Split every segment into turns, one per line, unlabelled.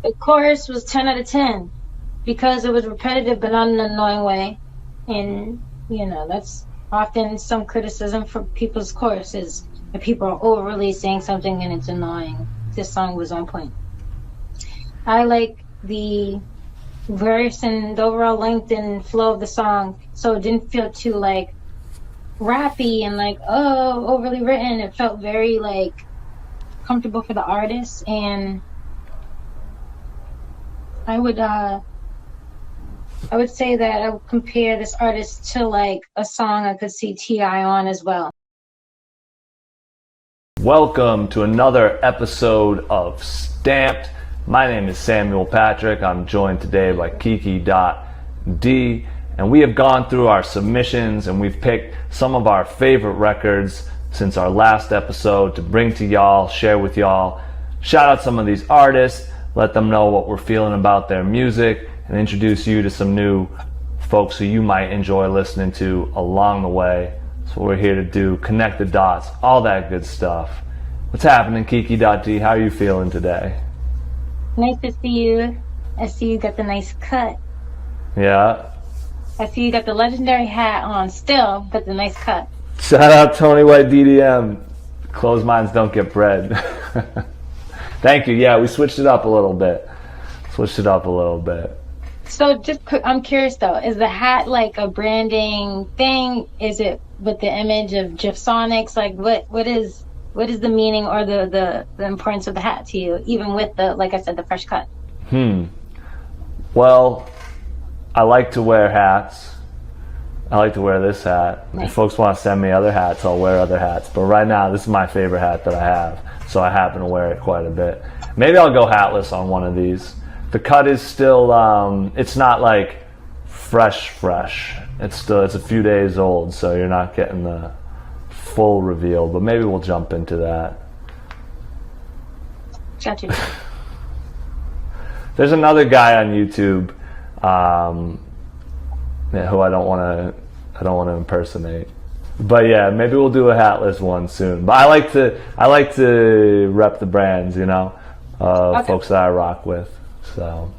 The chorus was 10 out of 10 because it was repetitive but not in an annoying way. And, that's often some criticism for people's choruses. If people are overly saying something and it's annoying. This song was on point. I like the verse and the overall length and flow of the song, so it didn't feel too rappy and overly written. It felt very comfortable for the artist, and I would say that I would compare this artist to a song I could see T.I. on as well.
Welcome to another episode of Stamped. My name is Samuel Patrick. I'm joined today by Kiki.D, and we have gone through our submissions and we've picked some of our favorite records since our last episode to bring to y'all, share with y'all, shout out some of these artists, let them know what we're feeling about their music, and introduce you to some new folks who you might enjoy listening to along the way. That's what we're here to do, connect the dots, all that good stuff. What's happening, Kiki.D? How are you feeling today?
Nice to see you. I see you got the nice cut.
Yeah.
I see you got the legendary hat on still, but the nice cut.
Shout out Tony White DDM. Closed minds don't get bread. Thank you. Yeah, we switched it up a little bit.
So I'm curious though, is the hat a branding thing? Is it with the image of GIF Sonics? What is the meaning or the importance of the hat to you, even with the, like I said, the fresh cut?
Well, I like to wear hats. I like to wear this hat.
Nice.
If folks want to send me other hats, I'll wear other hats. But right now, this is my favorite hat that I have, so I happen to wear it quite a bit. Maybe I'll go hatless on one of these. The cut is still, it's not fresh. It's a few days old, so you're not getting the full reveal, but maybe we'll jump into that.
Gotcha.
There's another guy on YouTube who I don't want to impersonate, but yeah, maybe we'll do a hatless one soon. But I like to rep the brands, okay. Folks that I rock with. So.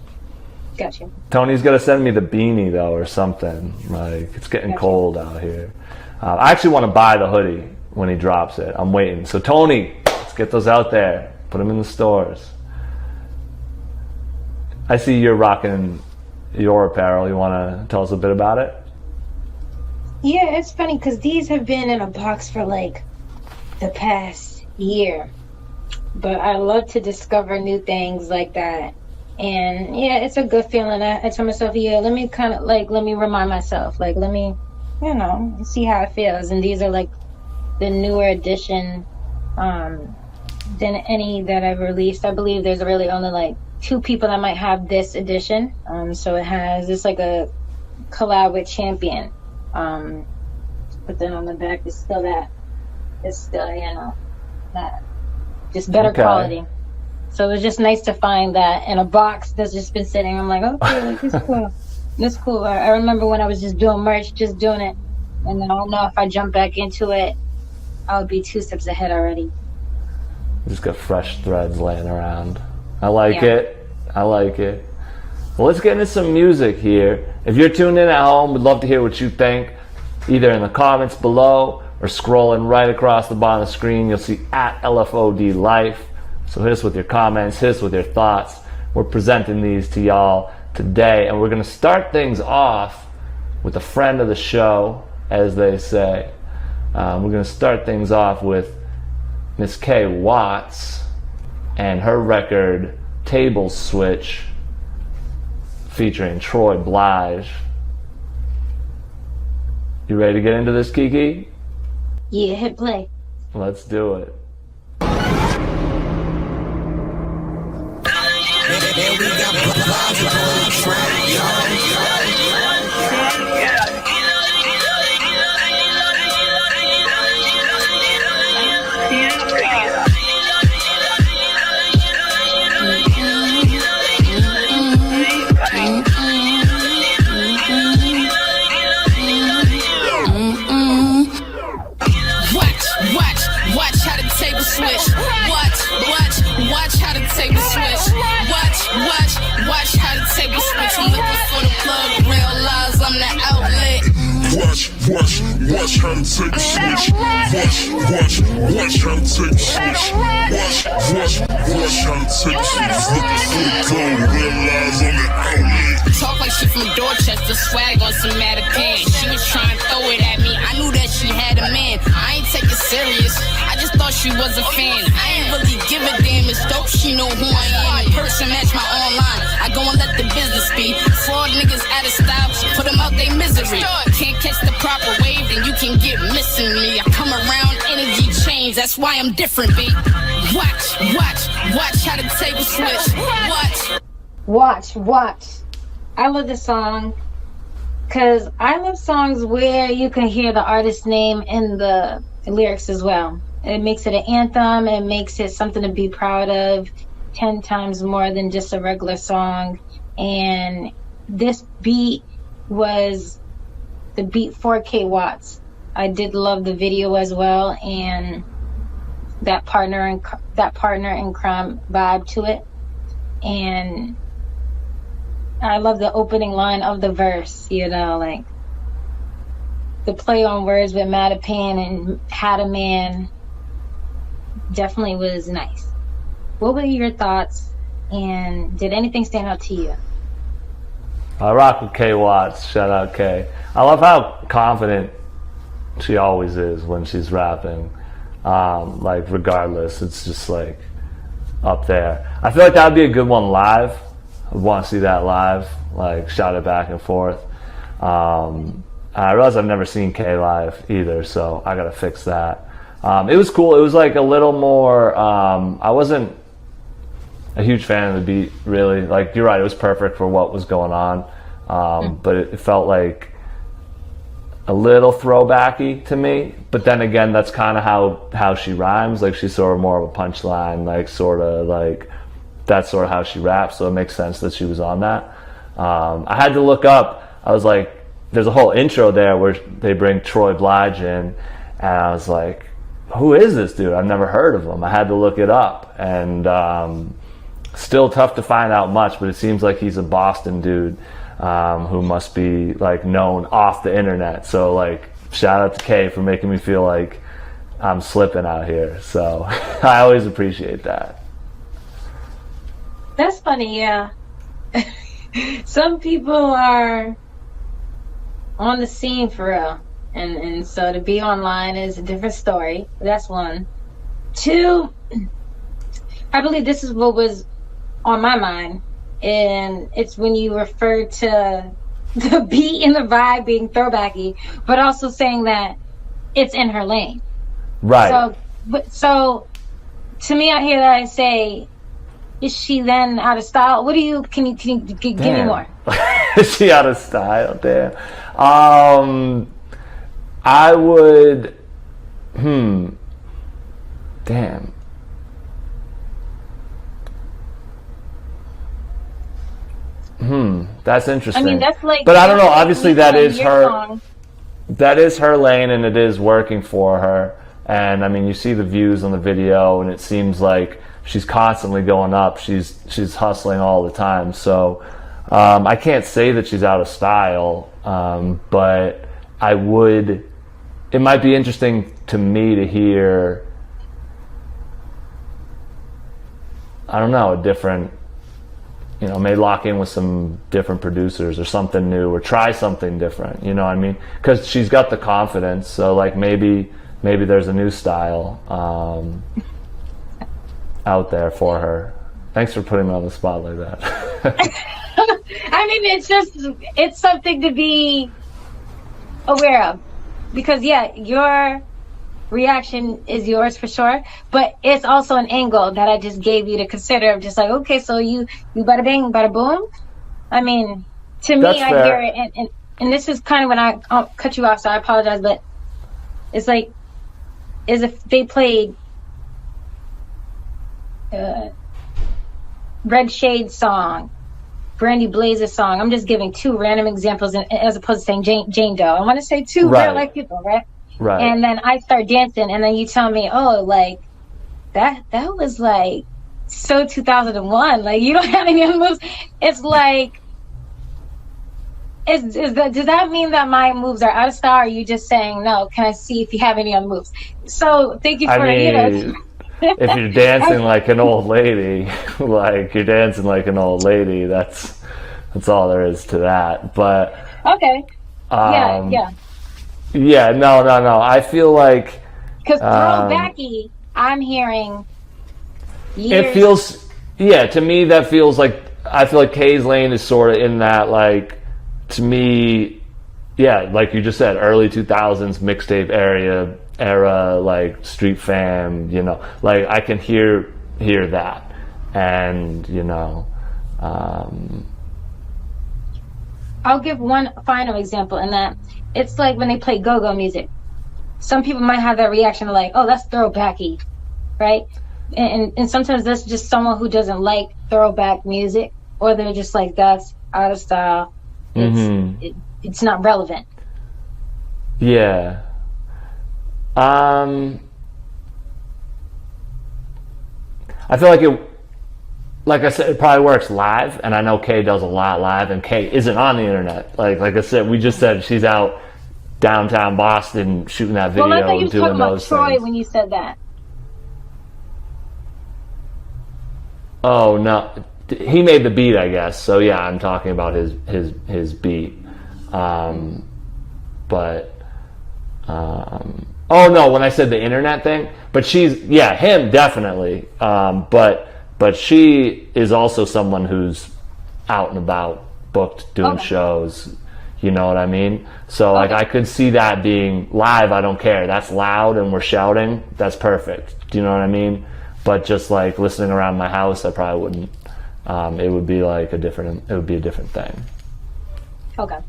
Gotcha.
Tony's gonna send me the beanie though, or something. It's getting cold out here. I actually want to buy the hoodie when he drops it. I'm waiting. So Tony, let's get those out there. Put them in the stores. I see you're rocking your apparel. You want to tell us a bit about it?
Yeah, it's funny because these have been in a box for the past year. But I love to discover new things like that. And yeah, it's a good feeling. I tell myself, yeah, let me remind myself. Let me see how it feels. And these are the newer edition than any that I've released. I believe there's really only 2 people that might have this edition. So it has this a collab with Champion. But then on the back it's still that just better quality. So it was just nice to find that in a box that's just been sitting. I'm okay, this is cool. This is cool. I remember when I was just doing merch, just doing it. And then I don't know if I jump back into it, I would be 2 steps ahead already.
Just got fresh threads laying around. I like it. Well, let's get into some music here. If you're tuned in at home, we'd love to hear what you think, either in the comments below or scrolling right across the bottom of the screen. You'll see at LFOD Life. So hit us with your comments, hit us with your thoughts. We're presenting these to y'all today, and we're going to start things off with a friend of the show, as they say. We're going to start things off with Miss K. Wattz and her record Table Switch featuring Troy Blige. You ready to get into this, Kiki?
Yeah, hit play.
Let's do it.
Watch how the Watch how to take a switch. Watch how to take a switch. Watch how to take a switch. Looking for the code, realize I'm an outlet.
Talk like she from Dorchester, swag on some Mattapan. She was trying to throw it at me. I knew that she had a man. I ain't take it serious. I just thought she was a fan. I ain't really give a damn. It's dope. She know who I am. In person match my online. I go and let the business be. Fraud niggas out of style. Put them out they misery. Can't catch the proper wave, then you can get missing me. I come around, energy change. That's why I'm different, B. Watch how to take a switch.
Watch. I love this song because I love songs where you can hear the artist's name in the lyrics as well. It makes it an anthem. It makes it something to be proud of 10 times more than just a regular song. And this beat was the beat for K Wattz. I did love the video as well, and that partner in crime vibe to it. And I love the opening line of the verse, you know, like the play on words with Mattapan and Had a Man definitely was nice. What were your thoughts, and did anything stand out to you?
I rock with K Wattz. Shout out K. I love how confident she always is when she's rapping. Like regardless, it's just like up there. I feel like that would be a good one live. I want to see that live, like shout it back and forth. I realize I've never seen K live either, so I gotta fix that. It was cool. It was like a little more. I wasn't a huge fan of the beat, really. Like you're right, it was perfect for what was going on, but it felt like a little throwbacky to me. But then again, that's kind of how she rhymes. Like she's sort of more of a punchline, like sort of like. That's sort of how she raps, so it makes sense that she was on that. I had to look up. I was like, there's a whole intro there where they bring Troy Blige in, and I was like, who is this dude? I've never heard of him. I had to look it up, and still tough to find out much, but it seems like he's a Boston dude who must be like known off the internet. So like, shout out to Kay for making me feel like I'm slipping out here. So I always appreciate that.
That's funny, yeah. Some people are on the scene for real. And so to be online is a different story. That's one. Two, I believe this is what was on my mind. And it's when you refer to the beat and the vibe being throwbacky, but also saying that it's in her lane.
Right.
So to me, I hear that I say, is she then out of style? What do you, can you give me more?
Is she out of style? Damn. I would, damn. That's interesting.
I mean, that's like,
but I don't know, obviously that is her,
song.
that is her lane and it is working for her. And I mean, you see the views on the video and it seems like she's constantly going up. She's hustling all the time. So I can't say that she's out of style, but I would. It might be interesting to me to hear. I don't know, a different. You know, maybe lock in with some different producers or something new, or try something different. You know what I mean? Because she's got the confidence. So like maybe there's a new style. Out there for her. Thanks for putting me on the spot like that.
I mean, it's something to be aware of, because yeah, your reaction is yours for sure, but it's also an angle that I just gave you to consider of just like, okay, so you bada bing, bada boom. I mean, to me,
That's
I
fair.
hear it, and this is kind of when I'll cut you off, so I apologize, but it's like, as if they played Red Shade song, Brandy Blaze's song. I'm just giving two random examples as opposed to saying Jane Doe. I want to say two real life people, right?
Right.
And then I start dancing, and then you tell me, oh, like that was like so 2001. Like you don't have any of those. It's like Does that mean that my moves are out of style? Or are you just saying no? Can I see if you have any other moves? So thank you for
if you're dancing like an old lady, like you're dancing like an old lady, that's all there is to that. But
okay, yeah.
No. I feel like
because throwbacky, I'm hearing. Years.
It feels, to me that feels like, I feel like Kay's Lane is sort of in that, like, to me, like you just said, early 2000s mixtape era, like street fam, like I can hear that, and
I'll give one final example in that it's like when they play go-go music. Some people might have that reaction of like, oh, that's throwbacky, right? And sometimes that's just someone who doesn't like throwback music, or they're just like, that's out of style. It's not relevant.
Yeah. I feel like I said, it probably works live, and I know Kay does a lot live, and Kay isn't on the internet. Like I said, we just said she's out downtown Boston shooting that video,
I thought you were
doing
talking about
those
Troy
things.
when you said that.
Oh no, he made the beat, I guess. So yeah, I'm talking about his beat. Oh no, when I said the internet thing, but him definitely. But she is also someone who's out and about, booked, doing shows. You know what I mean? So like I could see that being live. I don't care. That's loud and we're shouting. That's perfect. Do you know what I mean? But just like listening around my house, I probably wouldn't. It would be like a different thing.
Okay.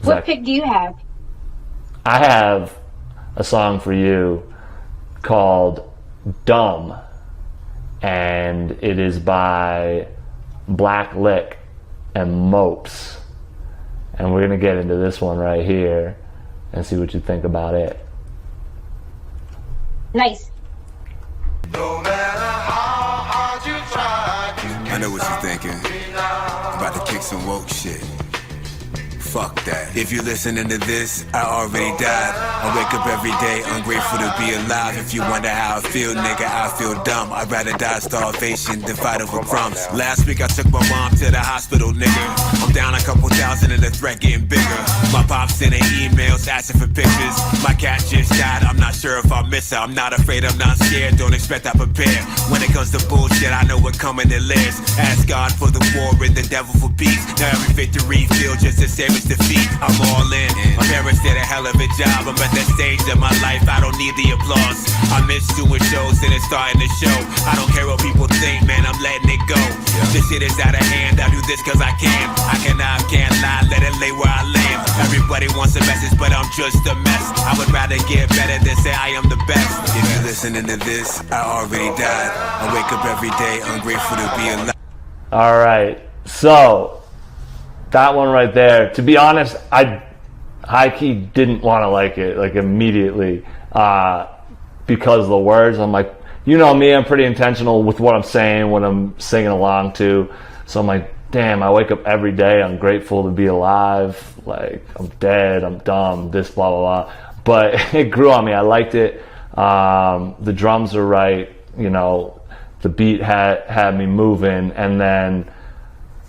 What pick do you have?
I have a song for you called Dumb, and it is by BlackLiq and Mopes. And we're going to get into this one right here and see what you think about it.
Nice.
No matter how hard you try,
I know what you're thinking. About to kick some woke shit. Fuck that. If you're listening to this, I already died. I wake up every day ungrateful to be alive. If you wonder how I feel, nigga, I feel dumb. I'd rather die of starvation than fight over crumbs. Last week I took my mom to the hospital, nigga. I'm down a couple thousand and the threat getting bigger. My pop's sending emails asking for pictures. My cat just died, I'm not sure if I'll miss her. I'm not afraid, I'm not scared, don't expect I prepare. When it comes to bullshit, I know what coming in lives. Ask God for the war and the devil for peace. Now every victory feels just the same as defeat. I'm all in. My parents did a hell of a job. I'm at that stage of my life, I don't need the applause. I miss doing shows and it's starting to show. I don't care what people think, man, I'm letting it go. This shit is out of hand, I do this cause I can. I can't lie, let it lay where I land. Everybody wants a message, but I'm just a mess. I would rather get better than say I am the best. If you're listening to this, I already died. I wake up every day ungrateful to be alive.
Alright, so that one right there, to be honest, I high-key didn't want to like it, like immediately, because of the words. I'm like, you know me, I'm pretty intentional with what I'm saying, what I'm singing along to. So I'm like, damn, I wake up every day, I'm grateful to be alive, like, I'm dead, I'm dumb, this, blah, blah, blah. But it grew on me, I liked it. The drums are right, the beat had me moving, and then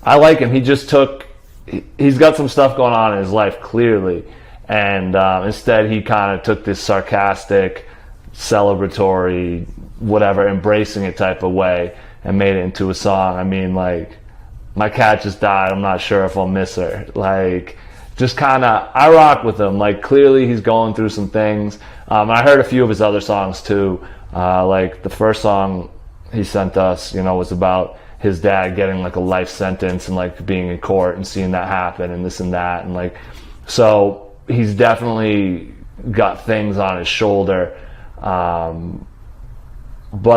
I like him. He's got some stuff going on in his life, clearly, and instead he kind of took this sarcastic, celebratory, whatever, embracing it type of way and made it into a song. I mean, like, my cat just died, I'm not sure if I'll miss her. Like, just kind of, I rock with him. Like, clearly he's going through some things. I heard a few of his other songs too. Like, the first song he sent us, was about his dad getting like a life sentence and like being in court and seeing that happen and this and that, and like, so he's definitely got things on his shoulder, but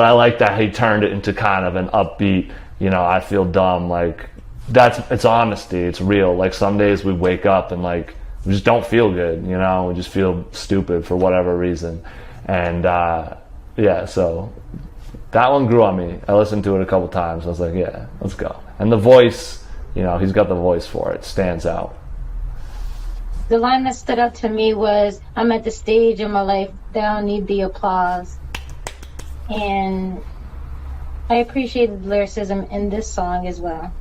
I like that he turned it into kind of an upbeat, I feel dumb, like it's honesty, it's real. Like some days we wake up and like we just don't feel good, we just feel stupid for whatever reason, and so that one grew on me. I listened to it a couple times. I was like, yeah, let's go. And the voice, you know, he's got the voice for it. Stands out.
The line that stood out to me was, I'm at the stage in my life that I don't need the applause. And I appreciated the lyricism in this song as well.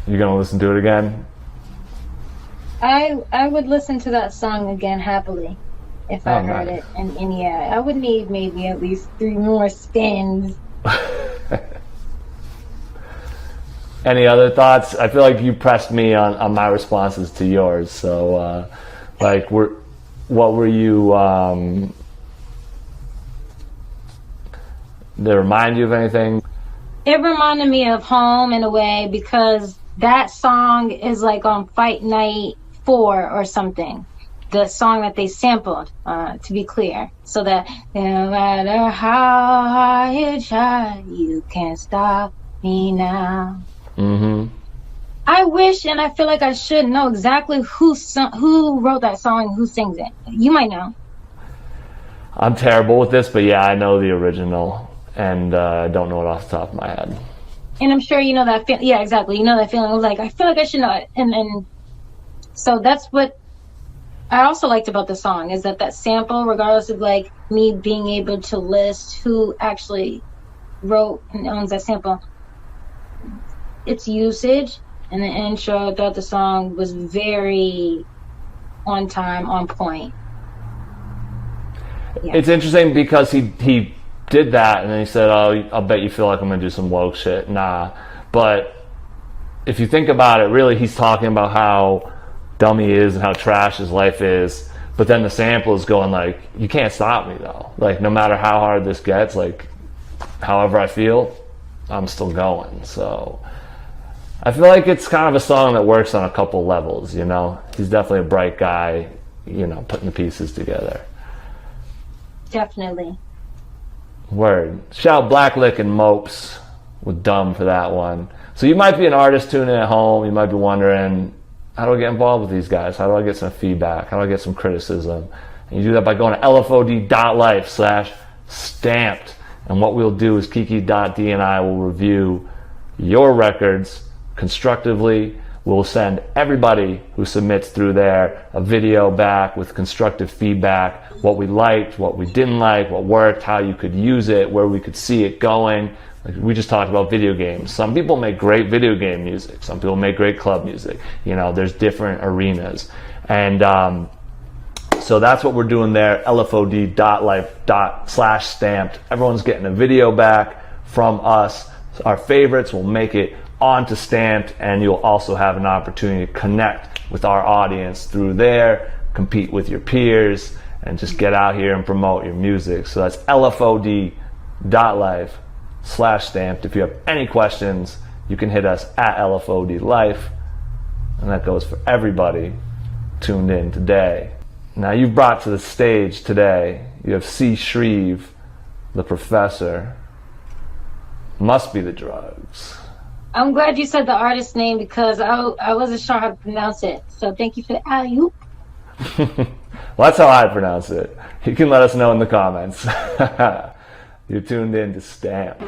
You gonna listen to it again?
I would listen to that song again happily if I heard it. And yeah, I would need maybe at least 3 more spins.
Any other thoughts? I feel like you pressed me on my responses to yours. So, like, what were you? Did it remind you of anything?
It reminded me of home in a way, because that song is like on Fight Night 4 or something. The song that they sampled, to be clear. So that no matter how hard you try, you can't stop me now. Mm-hmm. I wish, and I feel like I should know exactly who wrote that song and who sings it. You might know.
I'm terrible with this, but yeah, I know the original, and I don't know it off the top of my head.
And I'm sure you know that feeling. Yeah, exactly. You know that feeling of like, I feel like I should know it. And so that's what I also liked about the song, is that sample, regardless of like me being able to list who actually wrote and owns that sample, its usage and the intro throughout the song was very on time, on point. Yeah.
It's interesting because he did that and then he said, oh, I'll bet you feel like I'm gonna do some woke shit. Nah. But if you think about it, really he's talking about how dumb he is and how trash his life is, but then the sample is going like, you can't stop me though. Like, no matter how hard this gets, like, however I feel, I'm still going. So I feel like it's kind of a song that works on a couple levels, you know? He's definitely a bright guy, you know, putting the pieces together.
Definitely.
Word. Shout BlackLiq and Mopes with Dumb for that one. So you might be an artist tuning in at home. You might be wondering, how do I get involved with these guys? How do I get some feedback? How do I get some criticism? And you do that by going to LFOD.life/stamped. And what we'll do is Kiki.D and I will review your records constructively. We'll send everybody who submits through there a video back with constructive feedback, what we liked, what we didn't like, what worked, how you could use it, where we could see it going. Like we just talked about video games. Some people make great video game music. Some people make great club music. You know, there's different arenas. And so that's what we're doing there, LFOD.life/stamped. Everyone's getting a video back from us. Our favorites will make it onto Stamped, and you'll also have an opportunity to connect with our audience through there, compete with your peers, and just get out here and promote your music. So that's LFOD.life/stamped. If you have any questions, you can hit us at LFOD Life, and that goes for everybody tuned in today. Now you've brought to the stage today, you have C.Shreve, the professor. Must be the drugs.
I'm glad you said the artist name because I wasn't sure how to pronounce it. So thank you for the alley-oop.
Well, that's how I pronounce it. You can let us know in the comments. You're tuned in to Stamp.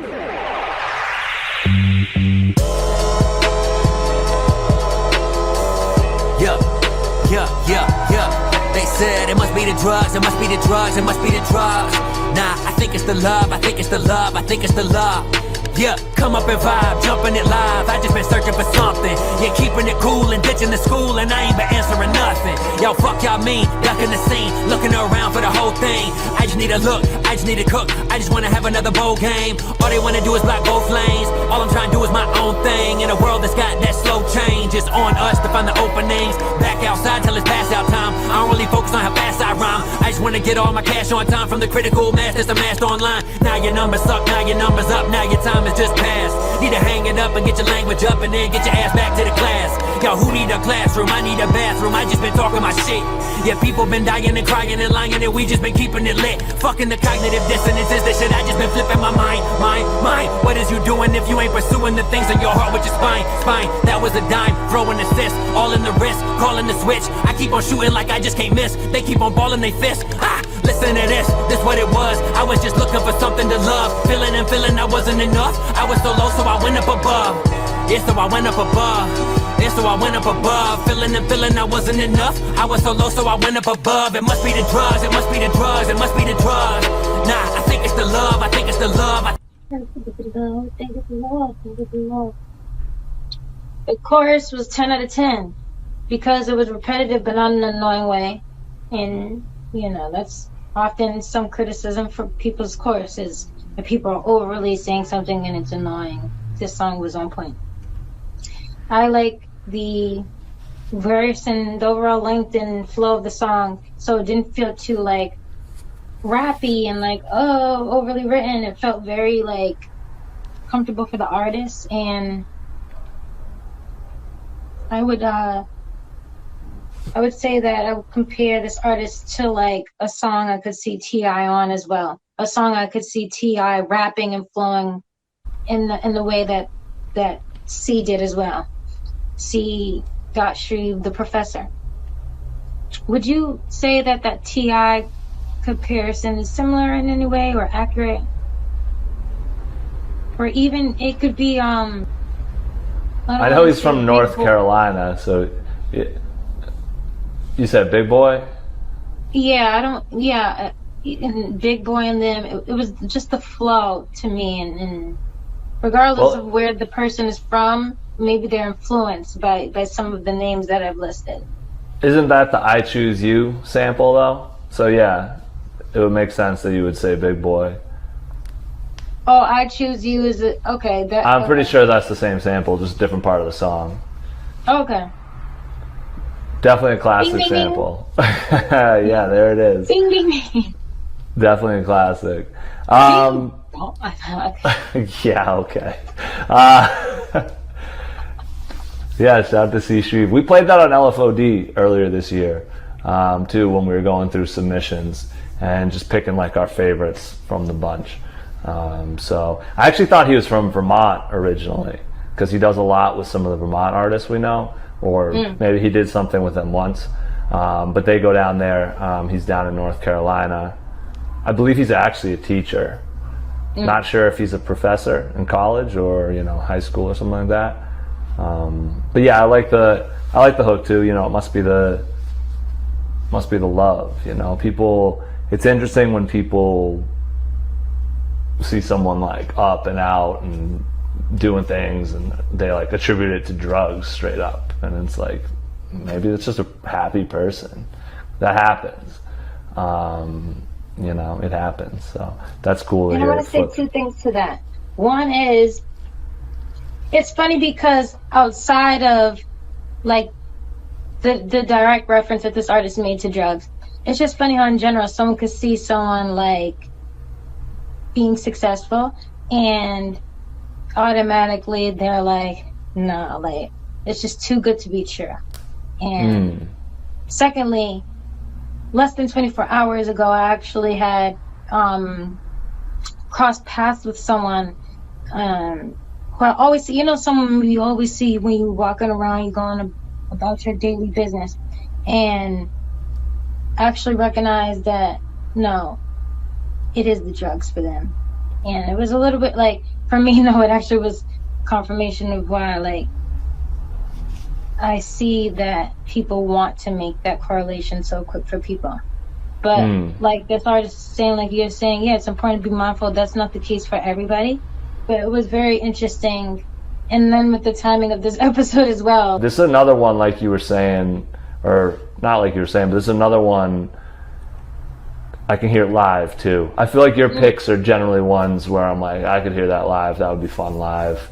Yeah. They said it must be the drugs, it must be the drugs, it must be the drugs. Nah, I think it's the love, I think it's the love, I think it's the love. Yeah, come up and vibe, jumping it live. I just been searching for something. Yeah, keeping it cool and ditching the school, and I ain't been answering nothing. Yo, fuck y'all mean, ducking the scene, looking around for the whole thing. I just need a look, I just need a cook, I just wanna have another bowl game. All they wanna do is block both lanes. All I'm trying to do is my own thing. In a world that's got that slow change, it's on us to find the openings. Back outside till it's pass out time. I don't really focus on how fast I rhyme. I just wanna get all my cash on time. From the critical mass that's amassed online. Now your numbers suck, now your numbers up, now your time is just past. Need to hang it up and get your language up, and then get your ass back to the class. Yo, who need a classroom? I need a bathroom. I just been talking my shit. Yeah, people been dying and crying and lying, and we just been keeping it lit. Fucking the cognitive dissonances, that shit I just been flipping my mind. What is you doing if you ain't pursuing the things in your heart with your spine? That was a dime, throwing assist, all in the wrist, calling the switch. I keep on shooting like I just can't miss. They keep on balling they fist. Listen to this what it was. I was just looking for something to love. Feeling I wasn't enough. I was so low, so I went up above. Yeah, so I went up above. Yeah, so I went up above. Feeling and feeling I wasn't enough. I was so low, so I went up above. It must be the drugs, it must be the drugs, it must be the drugs. Nah, I think it's the love, I think it's the love.
The chorus was 10 out of 10 because it was repetitive but not in an annoying way. And, you know, that's often some criticism for people's choruses. If people are overly saying something and it's annoying. This song was on point. I like the verse and the overall length and flow of the song, so it didn't feel too like rappy and like overly written. It felt very like comfortable for the artist, and I would say that I would compare this artist to like a song I could see T.I. on as well. A song I could see T.I. rapping and flowing in the way that C did as well. C.Shreve, the professor. Would you say that T.I. comparison is similar in any way or accurate? Or even it could be
I know he's from North Carolina, so you said Big Boy?
Yeah, and Big Boy and them, it was just the flow to me, and regardless of where the person is from, maybe they're influenced by some of the names that I've listed.
Isn't that the I Choose You sample though? So yeah, it would make sense that you would say Big Boy.
Oh, I Choose You is it? Okay.
I'm pretty sure that's the same sample, just a different part of the song.
Okay.
Definitely a classic
Bing, bing,
sample. Yeah, there it is.
Bing, bing, bing.
Definitely a classic. Yeah, okay. Yeah, shout out to C.Shreve. We played that on LFOD earlier this year, too, when we were going through submissions and just picking like our favorites from the bunch. So I actually thought he was from Vermont originally because he does a lot with some of the Vermont artists we know, or maybe he did something with them once. But they go down there. He's down in North Carolina. I believe he's actually a teacher. Not sure if he's a professor in college or high school or something like that. But yeah, I like the hook too. It must be the love. People. It's interesting when people see someone like up and out and doing things, and they like attribute it to drugs straight up, and it's like maybe it's just a happy person. That happens. It happens. So that's cool to hear.
I want to say two things to that. One is, it's funny because outside of like the direct reference that this artist made to drugs, it's just funny how in general someone could see someone like being successful and automatically they're like, no, like it's just too good to be true. And secondly, less than 24 hours ago, I actually had crossed paths with someone who I always see, someone you always see when you're walking around, you're going about your daily business. And I actually recognized that, no, it is the drugs for them. And it was a little bit like, for me, no, it actually was confirmation of why, like, I see that people want to make that correlation so quick for people. But like this artist is saying, like you're saying, yeah, it's important to be mindful. That's not the case for everybody. But it was very interesting. And then with the timing of this episode as well.
This is another one like you were saying, or not like you were saying, but this is another one I can hear live too. I feel like your picks are generally ones where I'm like, I could hear that live. That would be fun live.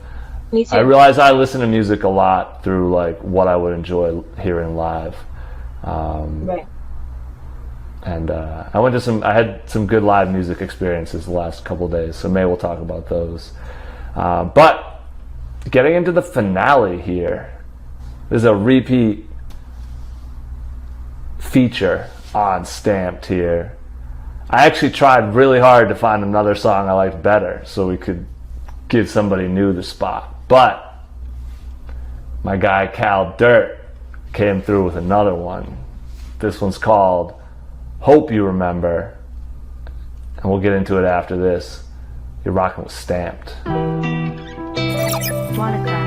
Me too.
I realize I listen to music a lot through like what I would enjoy hearing live.
Right.
And I had some good live music experiences the last couple of days, so maybe we'll talk about those. But getting into the finale here, there's a repeat feature on Stamped here. I actually tried really hard to find another song I liked better so we could give somebody new the spot. But my guy Cal Dirt came through with another one. This one's called Hope You Remember, and we'll get into it after this. You're rocking with Stamped.
Wanna cry.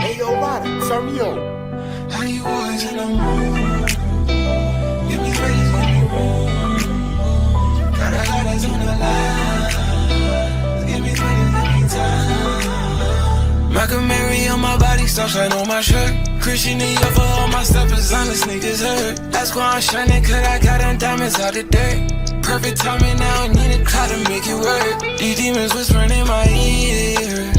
Hey, yo, Wattz, turn me on.
How you always in the mood? Give me praise when you wrong. Got a lot that's on the line. Give me praise every time. Michael Mary on my body, sunshine on my shirt. Christian Dior for all my stuff is on the sneakers hurt. That's why I'm shining, cause I got them diamonds out the dirt. Perfect timing now, I need a cloud to make it work. These demons whispering in my ear.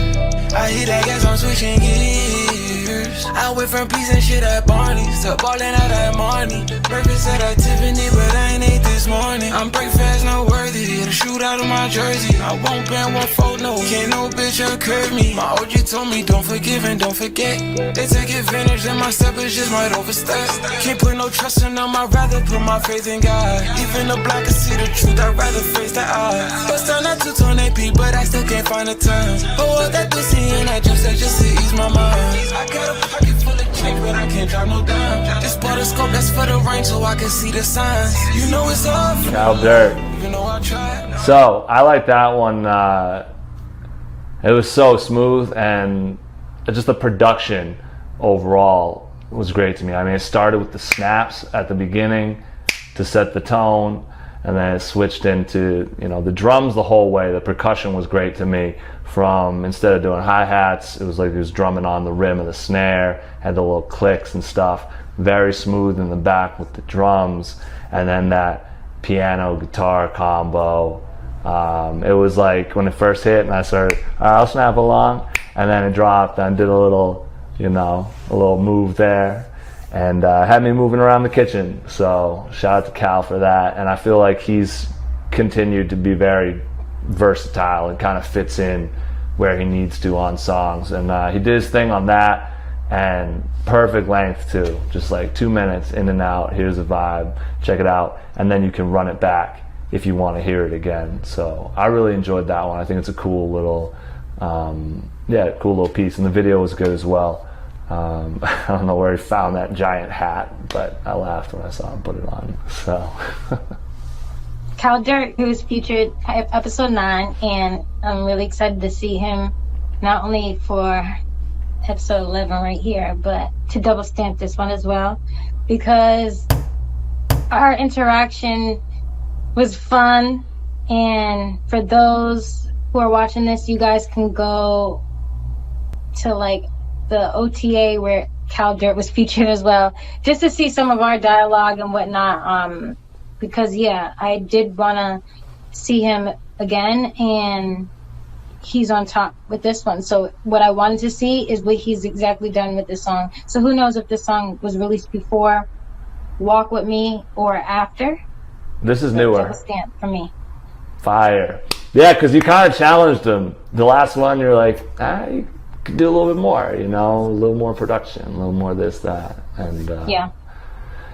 I hear that gas, I'm switching gears. I went from peace and shit at Barney's to ballin' out at Marnie. Breakfast at Tiffany, but I ain't ate this morning. I'm breakfast not worthy to shoot out of my jersey. I won't bend, won't fold, no. Can't no bitch curve me. My OG told me don't forgive and don't forget. They take advantage and my steppers just might overstep. Can't put no trust in them, I'd rather put my faith in God. Even the blind can see the truth, I'd rather face the odds. Bust down that 2-tone AP, but I still can't find the time. Oh, what that pussy and I just said just to ease my mind. I got a pocket full of change, but I can't drop no dime. Just bought a scope that's for the rain so I can see the signs. You know it's off.
Cal Dirt.
Even though I tried.
So I like that one. It was so smooth, and just the production overall was great to me. I mean, it started with the snaps at the beginning to set the tone, and then it switched into, you know, the drums the whole way. The percussion was great to me. From, instead of doing hi-hats, it was like he was drumming on the rim of the snare, had the little clicks and stuff. Very smooth in the back with the drums, and then that piano guitar combo. It was like when it first hit and I started, all right, I'll snap along, and then it dropped and did a little, you know, a little move there, and had me moving around the kitchen. So shout out to Cal for that, and I feel like he's continued to be very versatile and kind of fits in where he needs to on songs, and he did his thing on that, and perfect length too, just like 2 minutes in and out. Here's a vibe, check it out, and then you can run it back if you want to hear it again. So I really enjoyed that one. I think it's a cool little cool little piece, and the video was good as well. I don't know where he found that giant hat, but I laughed when I saw him put it on. So
Cal Dirt, who was featured episode 9, and I'm really excited to see him not only for episode 11 right here, but to double stamp this one as well, because our interaction was fun. And for those who are watching this, you guys can go to like the OTA where Cal Dirt was featured as well, just to see some of our dialogue and whatnot. Because yeah, I did want to see him again, and he's on top with this one. So what I wanted to see is what he's exactly done with this song. So who knows if this song was released before Walk With Me or after.
This is newer.
Double stamp for me.
Fire. Yeah, because you kind of challenged him. The last one, you're like, you could do a little bit more, you know, a little more production, a little more this, that. And
yeah.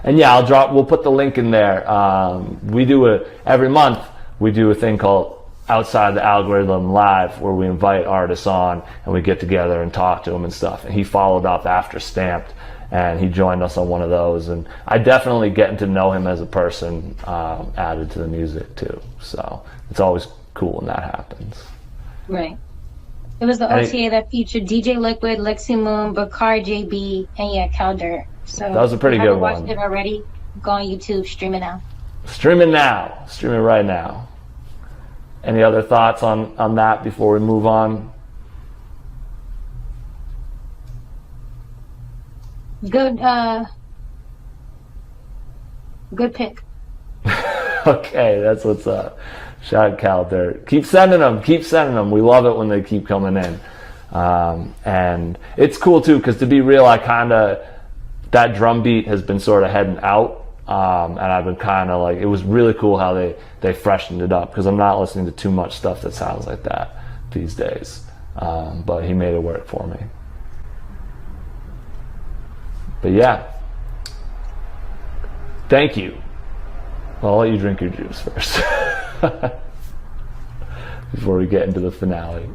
And yeah, we'll put the link in there. Every month we do a thing called Outside the Algorithm Live, where we invite artists on and we get together and talk to them and stuff. And he followed up after Stamped, and he joined us on one of those. And I definitely getting to know him as a person added to the music too. So it's always cool when that happens.
Right. It was the OTA that featured DJ Liquid, Lexi Moon, Bakar JB, and yeah, Cal Dirt. So
that was a pretty good one.
If you haven't watched it already, go on YouTube, stream it now.
Stream it now. Stream it right now. Any other thoughts on that before we move on?
Good pick.
Okay, that's what's up. Shout out Cal Dirt. Keep sending them. We love it when they keep coming in. And it's cool too, because to be real, that drum beat has been sort of heading out. And I've been kind of like, it was really cool how they freshened it up, because I'm not listening to too much stuff that sounds like that these days. But he made it work for me. But yeah, thank you. Well, I'll let you drink your juice first before we get into the finale.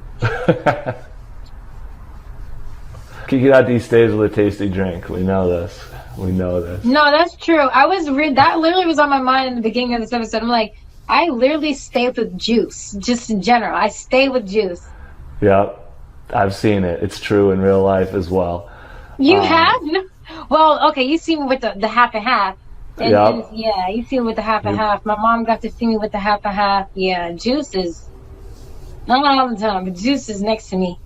Kiki Dottie stays with a tasty drink. We know this.
No, that's true. That literally was on my mind in the beginning of this episode. I'm like, I literally stay with Juice, just in general. I stay with Juice.
Yep, I've seen it. It's true in real life as well.
You have? No. Well, okay, you see me with the half and half. And yeah, you see me with the half and half. My mom got to see me with the half and half. Yeah, Juice is, not all the time, but Juice is next to me.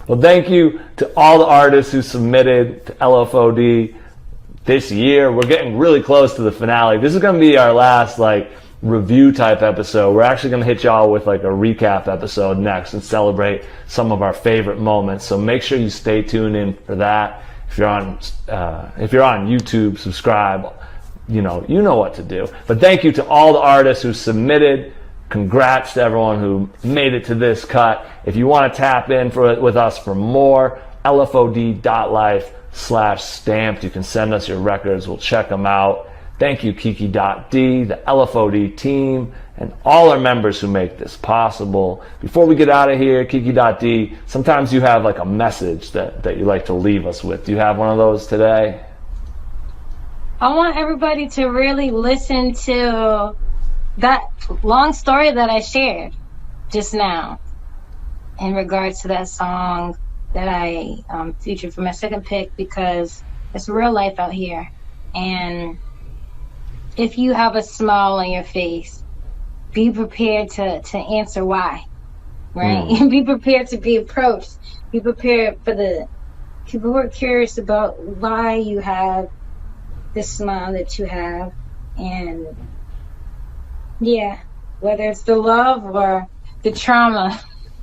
Well, thank you to all the artists who submitted to LFOD this year. We're getting really close to the finale. This is going to be our last review type episode. We're actually going to hit y'all with a recap episode next and celebrate some of our favorite moments. So make sure you stay tuned in for that. If you're on YouTube, subscribe. You know what to do. But thank you to all the artists who submitted. Congrats to everyone who made it to this cut. If you want to tap in with us for more, lfod.life/stamped. You can send us your records. We'll check them out. Thank you, Kiki.D, the LFOD team, and all our members who make this possible. Before we get out of here, Kiki.D, sometimes you have a message that you like to leave us with. Do you have one of those today?
I want everybody to really listen to that long story that I shared just now in regards to that song that I featured for my second pick, because it's real life out here. And if you have a smile on your face, be prepared to answer why, right? Be prepared to be approached. Be prepared for the people who are curious about why you have this smile that you have. And yeah, whether it's the love or the trauma.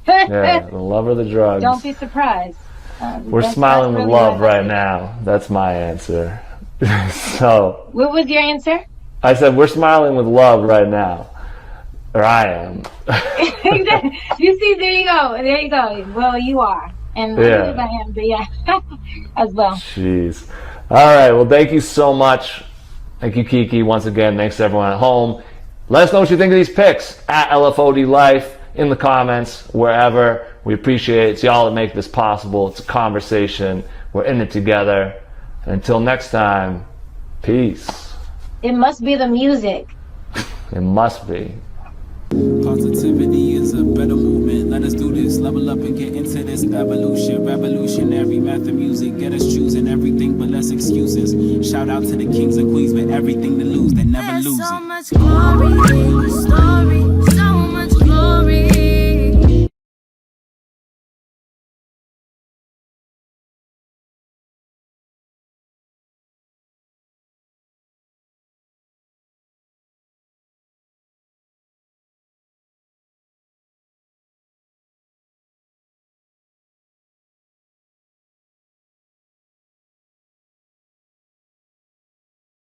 Yeah, the love or the drugs.
Don't be surprised.
We're smiling with love right now. That's my answer. So.
What was your answer?
I said we're smiling with love right now. Or I am.
You see, there you go. There you go. Well, you are. And I believe I am, but yeah, as well.
Jeez. All right. Well, thank you so much. Thank you, Kiki. Once again, thanks to everyone at home. Let us know what you think of these picks at LFOD Life, in the comments, wherever. We appreciate it. It's y'all that make this possible. It's a conversation. We're in it together. And until next time, peace.
It must be the music.
It must be.
Positivity is a better movement. Let us do this. Level up and get into this evolution. Revolutionary math and music. Get us choosing everything but less excuses. Shout out to the kings and queens with everything to lose. They never lose it.
So much glory in the story.